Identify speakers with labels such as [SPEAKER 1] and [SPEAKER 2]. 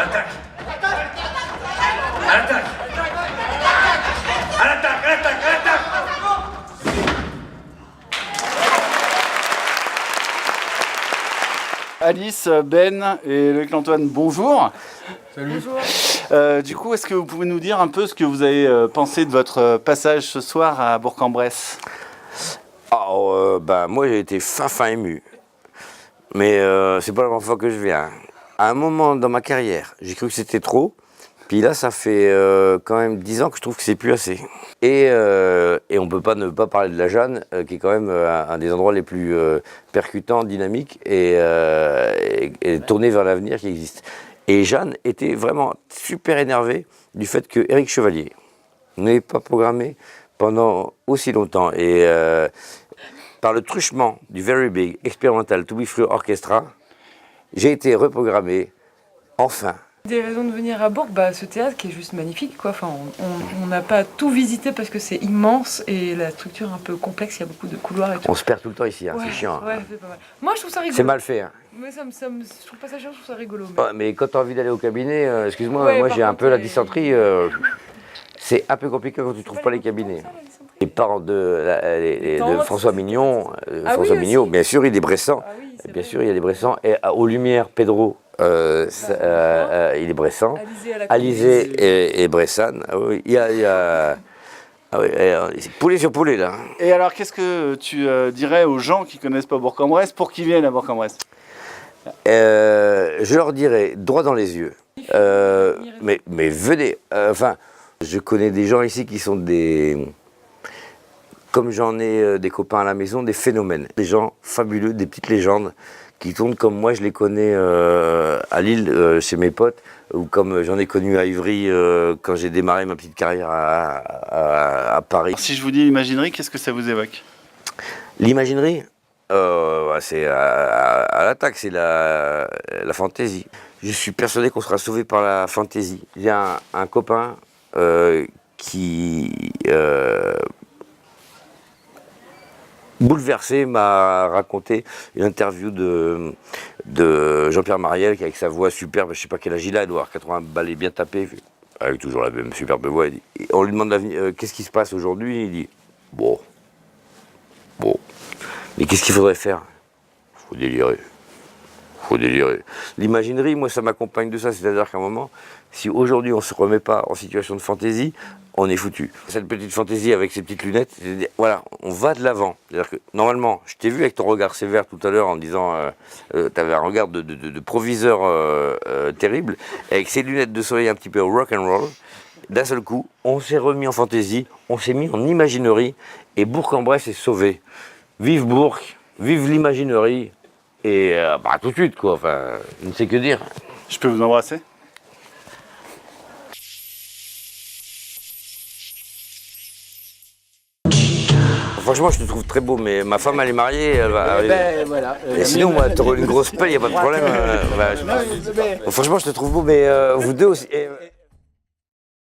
[SPEAKER 1] l'attaque. À l'attaque. À l'attaque, à l'attaque, à l'attaque.
[SPEAKER 2] Alice, Ben et Loïc Antoine, bonjour.
[SPEAKER 3] Salut.
[SPEAKER 4] Bonjour.
[SPEAKER 2] Du coup, est-ce que vous pouvez nous dire un peu ce que vous avez pensé de votre passage ce soir à Bourg-en-Bresse?
[SPEAKER 3] Moi j'ai été fin ému. Mais c'est pas la première fois que je viens. À un moment dans ma carrière, j'ai cru que c'était trop. Puis là, ça fait quand même 10 ans que je trouve que c'est plus assez. Et on peut pas ne pas parler de la Jeanne, qui est quand même un des endroits les plus percutants, dynamiques et tourné vers l'avenir qui existe. Et Jeanne était vraiment super énervée du fait que Éric Chevalier n'ait pas programmé pendant aussi longtemps. Et par le truchement du Very Big Experimental To Be Free Orchestra, j'ai été reprogrammé, enfin.
[SPEAKER 4] Des raisons de venir à Bourg, ce théâtre qui est juste magnifique, quoi. Enfin, on n'a pas tout visité parce que c'est immense et la structure un peu complexe, il y a beaucoup de couloirs et tout.
[SPEAKER 3] On se perd tout le temps ici, c'est chiant.
[SPEAKER 4] Ouais, c'est pas mal. Moi je trouve ça rigolo.
[SPEAKER 3] C'est mal fait.
[SPEAKER 4] Mais je trouve pas ça chiant, je trouve ça rigolo.
[SPEAKER 3] Mais quand tu as envie d'aller au cabinet, excuse-moi,
[SPEAKER 4] Ouais,
[SPEAKER 3] moi
[SPEAKER 4] par
[SPEAKER 3] j'ai un
[SPEAKER 4] contre,
[SPEAKER 3] peu la dysenterie, c'est un peu compliqué quand tu ne trouves pas les cabinets. Les parents de François Mignon, Mignon, bien sûr il est bressant, bien sûr il y a des bressants, et aux Lumières, Pedro, il est bressant, Alizé et Bressane, il y a c'est poulet sur poulet là.
[SPEAKER 2] Et alors, qu'est-ce que tu dirais aux gens qui connaissent pas Bourg-en-Bresse pour qu'ils viennent à Bourg-en-Bresse?
[SPEAKER 3] Je leur dirais droit dans les yeux, mais venez, je connais des gens ici qui sont comme j'en ai des copains à la maison, des phénomènes, des gens fabuleux, des petites légendes qui tournent comme moi je les connais à Lille chez mes potes, ou comme j'en ai connu à Ivry quand j'ai démarré ma petite carrière à Paris.
[SPEAKER 2] Si je vous dis imaginerie, qu'est-ce que ça vous évoque?
[SPEAKER 3] L'imaginerie, c'est à l'attaque, c'est la fantaisie. Je suis persuadé qu'on sera sauvé par la fantaisie. J'ai un copain qui bouleversé m'a raconté une interview de Jean-Pierre Mariel qui avec sa voix superbe, je sais pas quel âge il a, il doit avoir 80 balais bien tapés, avec toujours la même superbe voix. On lui demande qu'est-ce qui se passe aujourd'hui, il dit bon, mais qu'est-ce qu'il faudrait faire? Faut délirer. L'imaginerie, moi ça m'accompagne de ça, c'est-à-dire qu'à un moment, si aujourd'hui on ne se remet pas en situation de fantaisie, on est foutu. Cette petite fantaisie avec ses petites lunettes, voilà, on va de l'avant. C'est-à-dire que normalement, je t'ai vu avec ton regard sévère tout à l'heure en disant, tu avais un regard de proviseur terrible, avec ses lunettes de soleil un petit peu rock and roll. D'un seul coup, on s'est remis en fantaisie, on s'est mis en imaginerie, et Bourg-en-Bresse est sauvé. Vive Bourg, vive l'imaginerie. Et tout de suite, quoi, enfin, je ne sais que dire.
[SPEAKER 2] Je peux vous embrasser?
[SPEAKER 3] Franchement, je te trouve très beau, mais ma femme, elle est mariée, elle va arriver.
[SPEAKER 2] Voilà.
[SPEAKER 3] Et sinon, moi, t'aurais une grosse paix, il n'y a pas de problème. Franchement, je te trouve beau, mais vous deux aussi.